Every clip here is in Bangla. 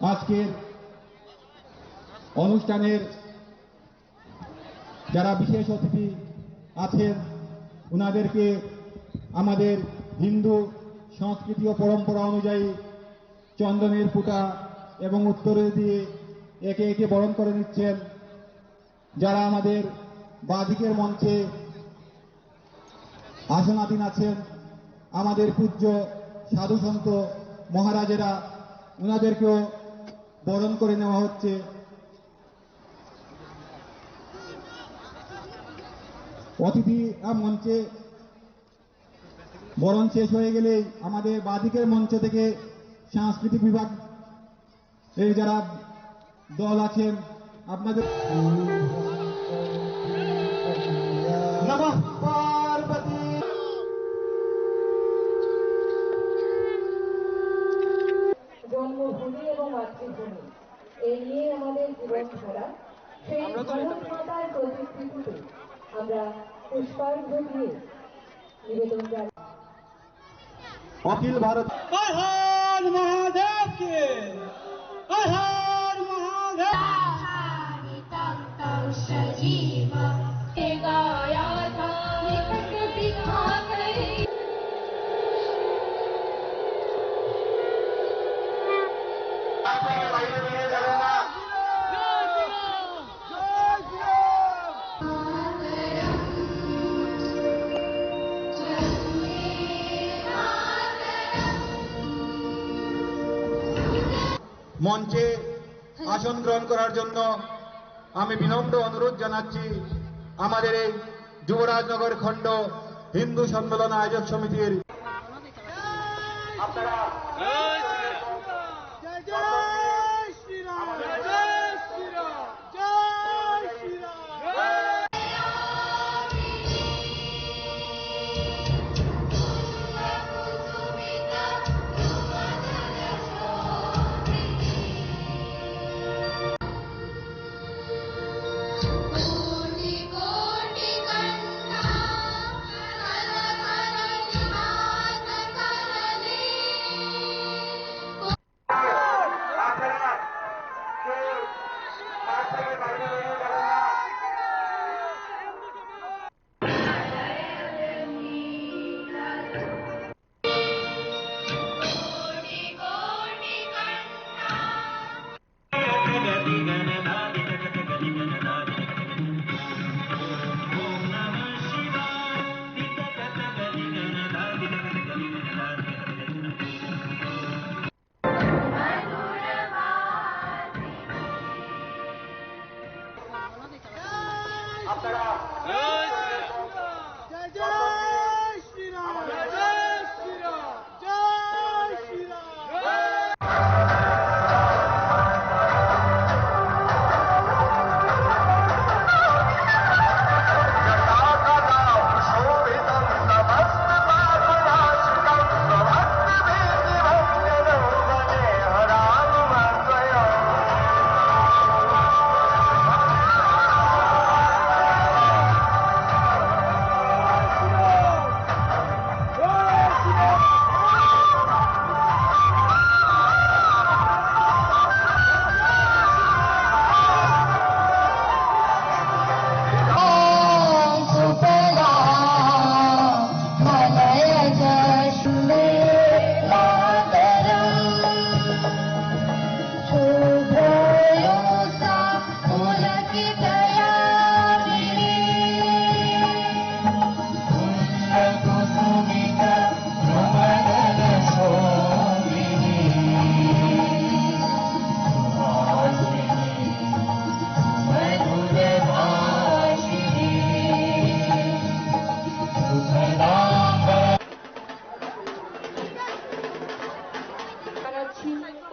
আজকের অনুষ্ঠানের যারা বিশেষ অতিথি আছেন ওনাদেরকে আমাদের হিন্দু সংস্কৃতি ও পরম্পরা অনুযায়ী চন্দনের ফুটা এবং উত্তরে দিয়ে একে একে বরণ করে নিচ্ছেন। যারা আমাদের বাদিকের মঞ্চে আসনাধীন আছেন আমাদের পূজ্য সাধু সন্ত মহারাজেরা, ওনাদেরকেও বরণ করে নেওয়া হচ্ছে। অতিথি মঞ্চে বরণ শেষ হয়ে গেলে আমাদের বাদিকের মঞ্চ থেকে সাংস্কৃতিক বিভাগ এর যারা দল আছেন আপনাদের জন্মভূমি এবং মাতৃভূমি এই নিয়ে আমাদের জীবনধারা, সেই ভারতমাতার প্রতিকৃতিতে আমরা পুষ্পার্ঘ্য দিয়ে নিবেদন জানাই। অখিল ভারত हर हर महादेव के हर हर महादेव सजीव गाया था निकट दिखा कर মঞ্চে আসন গ্রহণ করার জন্য আমি বিনম্র অনুরোধ জানাচ্ছি আমাদের এই যুবরাজনগর খণ্ড হিন্দু সম্মেলন আয়োজক সমিতির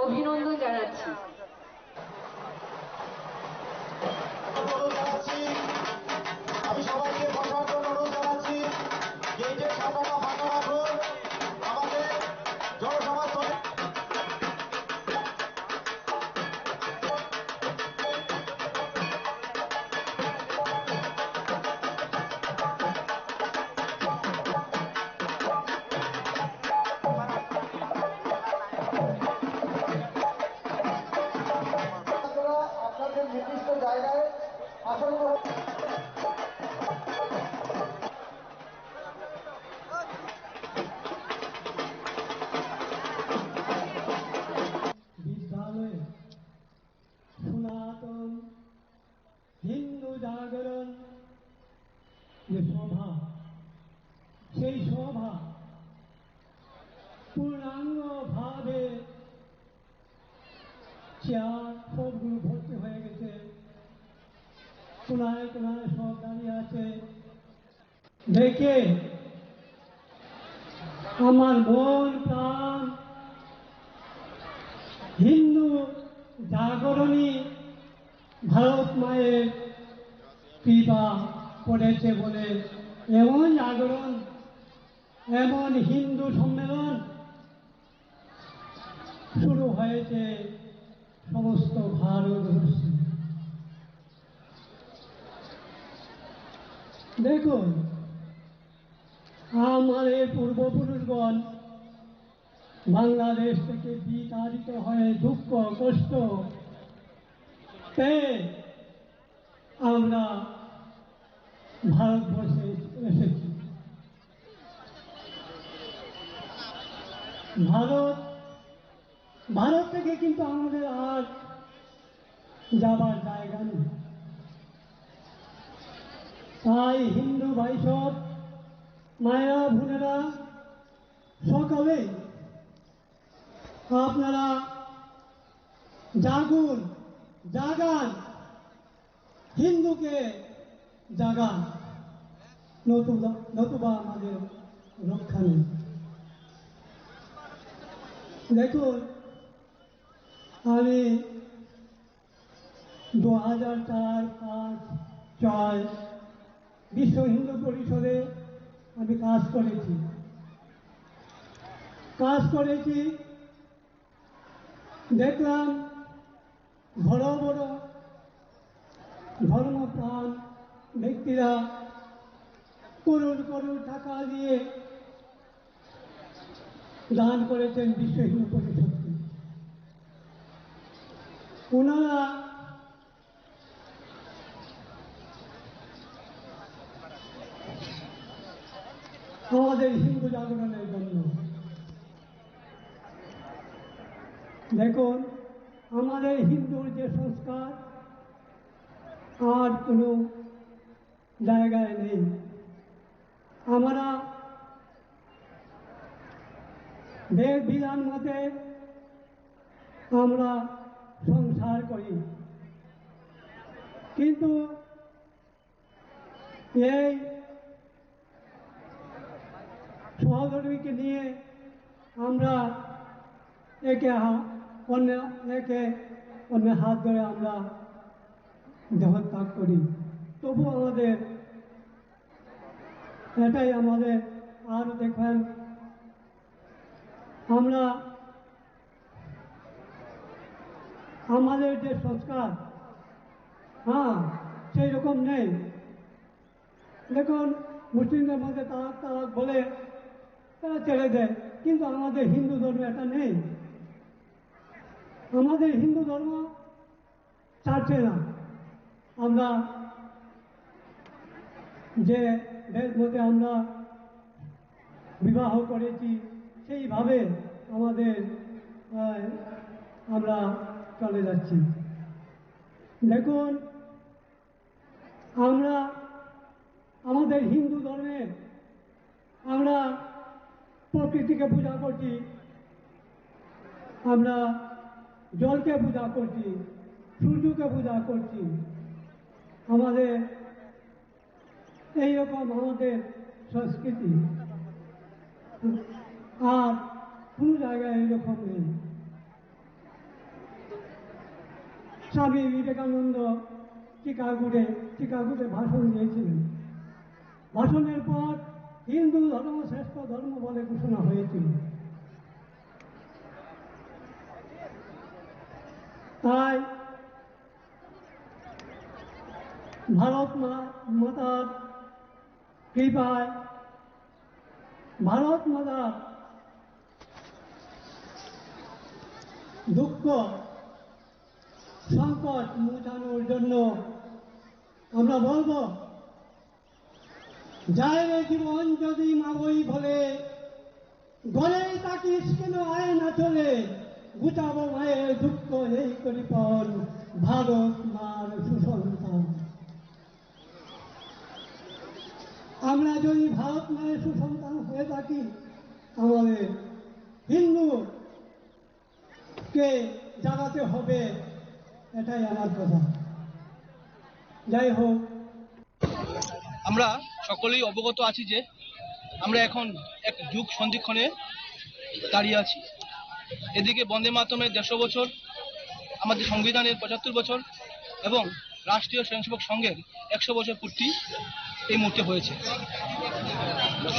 অভিনন্দন জানাচ্ছি। আমি সবাইকে বসার জন্য অনুরোধ জানাচ্ছি। গেটের সামনেটা ফাঁকা রাখুন। আমাদের জনসমাজ বিদ্যালয়ে সনাতন হিন্দু জাগরণ যে সভা, সেই সভা পূর্ণাঙ্গভাবে চেয়ার সবগুলো ভর্তি হয়ে গেছে, কোনায় কোনায় সব দাঁড়িয়ে আছে। দেখে আমার মন প্রাণ হিন্দু জাগরণী ভারত মায়ের কৃপা পড়েছে বলে এমন জাগরণ, এমন হিন্দু সম্মেলন শুরু হয়েছে সমস্ত ভারতবর্ষে। দেখুন, আমাদের পূর্বপুরুষগণ বাংলাদেশ থেকে বিতাড়িত হয়ে দুঃখ কষ্ট পেয়ে আমরা ভারতবর্ষে এসেছি। ভারত থেকে কিন্তু আমাদের আর যাবার জায়গা নেই। তাই হিন্দু ভাইসব মায়েরা বোনেরা সকলেই আপনারা জাগুন, জাগান, হিন্দুকে জাগান, নতুবা আমাদের রক্ষা নেই। দেখুন, আমি 2004-05-06 বিশ্ব হিন্দু পরিষদে আমি কাজ করেছি। দেখলাম বড় বড় ধর্মপ্রাণ ব্যক্তিরা করোড় করোড় টাকা দিয়ে দান করেছেন বিশ্ব হিন্দু পরিষদকে। ওনারা আমাদের হিন্দু জাগরণের জন্য। দেখুন, আমাদের হিন্দুর যে সংস্কার আর কোনো জায়গায় নেই। আমরা বেদ বিধান মতে আমরা সংসার করি, কিন্তু এই সহধর্মীকে নিয়ে আমরা একে অন্যের হাত ধরে আমরা দেহত্যাগ করি। তবু আমাদের এটাই আমাদের। আর দেখেন, আমরা আমাদের যে সংস্কার সেই রকম নেই। দেখুন, মুসলিমদের মধ্যে তালাক তালাক বলে তারা ছেড়ে দেয়, কিন্তু আমাদের হিন্দু ধর্মে এটা নেই। আমাদের হিন্দু ধর্ম ছাড়ছে না। আমরা যে বেদ মতে আমরা বিবাহ করেছি সেইভাবে আমাদের আমরা চলে যাচ্ছি। দেখুন, আমরা আমাদের হিন্দু ধর্মে আমরা প্রকৃতিকে পূজা করছি, আমরা জলকে পূজা করছি, সূর্যকে পূজা করছি। আমাদের এইরকম আমাদের সংস্কৃতি, আর কোনো জায়গায় এইরকম নেই। স্বামী বিবেকানন্দ চিকাগোতে ভাষণ দিয়েছিলেন। ভাষণের পর হিন্দু ধর্ম শ্রেষ্ঠ ধর্ম বলে ঘোষণা হয়েছিল। তাই ভারত মাতার কৃপায়, ভারত মাতার দুঃখ সংকট মোচানোর জন্য আমরা বলবো, যায় রে জীবন যদি মাবই বলে, গড়েই তাকিস কেন আয় না চলে, গুটাবো মায়ের দুঃখ এই করিপন, ভারত মার সুসন্তান। আমরা যদি ভারত মায়ের সুসন্তান হয়ে থাকি, আমাদের হিন্দুকে জাগাতে হবে, এটাই আমার কথা। যাই হোক, আমরা সকলেই অবগত আছি যে আমরা এখন এক যুগ সন্ধিক্ষণে দাঁড়িয়ে আছি। এদিকে বন্দে মাতরমের 150 বছর, আমাদের সংবিধানের 75 বছর এবং রাষ্ট্রীয় স্বয়ংসেবক সংঘের 100 বছর পূর্তি এই মুহূর্তে হয়েছে।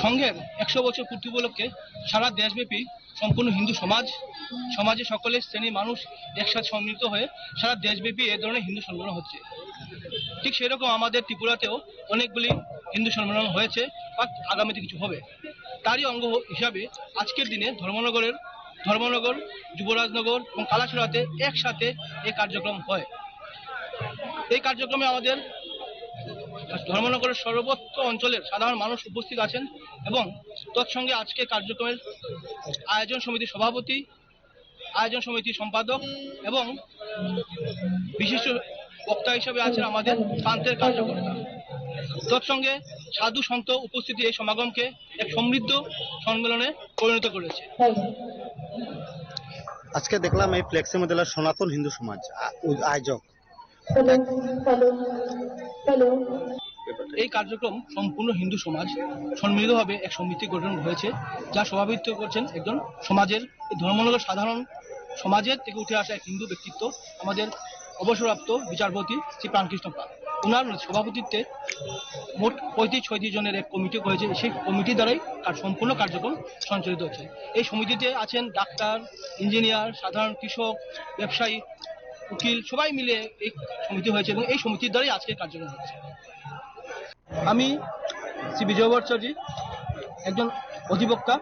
সংঘের 100 বছর পূর্তি উপলক্ষে সারা দেশব্যাপী সম্পূর্ণ হিন্দু সমাজে সকলের শ্রেণীর মানুষ একসাথে সম্মিলিত হয়ে সারা দেশব্যাপী এ ধরনের হিন্দু সম্মেলন হচ্ছে। ঠিক সেরকম আমাদের ত্রিপুরাতেও অনেকগুলি হিন্দু সম্মেলন হয়েছে বা আগামীতে কিছু হবে। তারই অঙ্গ হিসাবে আজকের দিনে ধর্মনগর, যুবরাজনগর এবং কালাছড়াতে একসাথে এই কার্যক্রম হয়। এই কার্যক্রমে আমাদের ধর্মনগরের সর্বত্র অঞ্চলের সাধারণ মানুষ উপস্থিত আছেন এবং তৎসঙ্গে আজকে কার্যক্রমের আয়োজন সমিতির সভাপতি, আয়োজন সমিতির সম্পাদক এবং বিশিষ্ট বক্তা হিসেবে আছেন আমাদের প্রান্তের কার্যকর্তা। তৎসঙ্গে সাধু সন্ত উপস্থিতি এই সমাগমকে এক সমৃদ্ধ সম্মেলনে পরিণত করেছে। আজকে দেখলাম এই ফ্লেক্সের মধ্যে সনাতন হিন্দু সমাজ আয়োজক। এই কার্যক্রম সম্পূর্ণ হিন্দু সমাজ সম্মিলিতভাবে এক সমিতি গঠন হয়েছে, যা সভাপতিত্ব করছেন একজন সমাজের ধর্মনগর সাধারণ সমাজের থেকে উঠে আসা এক হিন্দু ব্যক্তিত্ব, আমাদের অবসরপ্রাপ্ত বিচারপতি শ্রী প্রাণকৃষ্ণ পাল। ওনার সভাপতিত্বে মোট 35-36 জনের এক কমিটি হয়েছে। সেই কমিটি দ্বারাই সম্পূর্ণ কার্যক্রম সঞ্চালিত হচ্ছে। এই সমিতিতে আছেন ডাক্তার, ইঞ্জিনিয়ার, সাধারণ কৃষক, ব্যবসায়ী, উকিল, সবাই মিলে এই সমিতি হয়েছে এবং এই সমিতির দ্বারাই আজকে কার্যক্রম হচ্ছে। আমি শ্রী বিজয় ভট্টাচার্য, একজন অধিবক্তা।